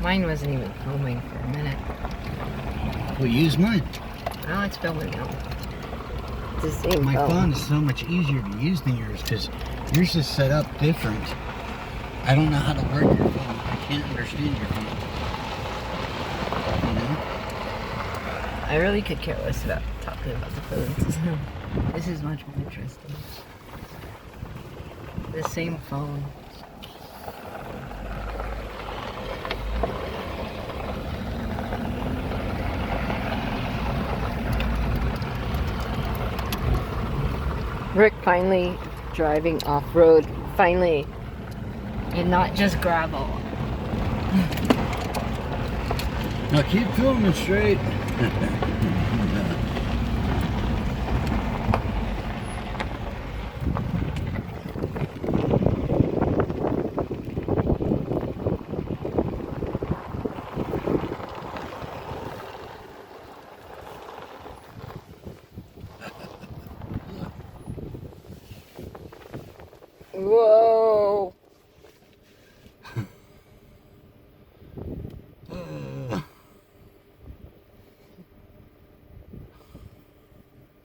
Mine wasn't even filming for a minute. Well, use mine. Oh, it's filming now. It's the same My phone. phone is so much easier to use than yours because yours is set up different. I don't know how to work your phone. I can't understand your phone. You know? I really could care less about talking about the phones. This is much more interesting. The same phone. Rick finally driving off-road, finally, and not just gravel. Now keep filming straight. Whoa!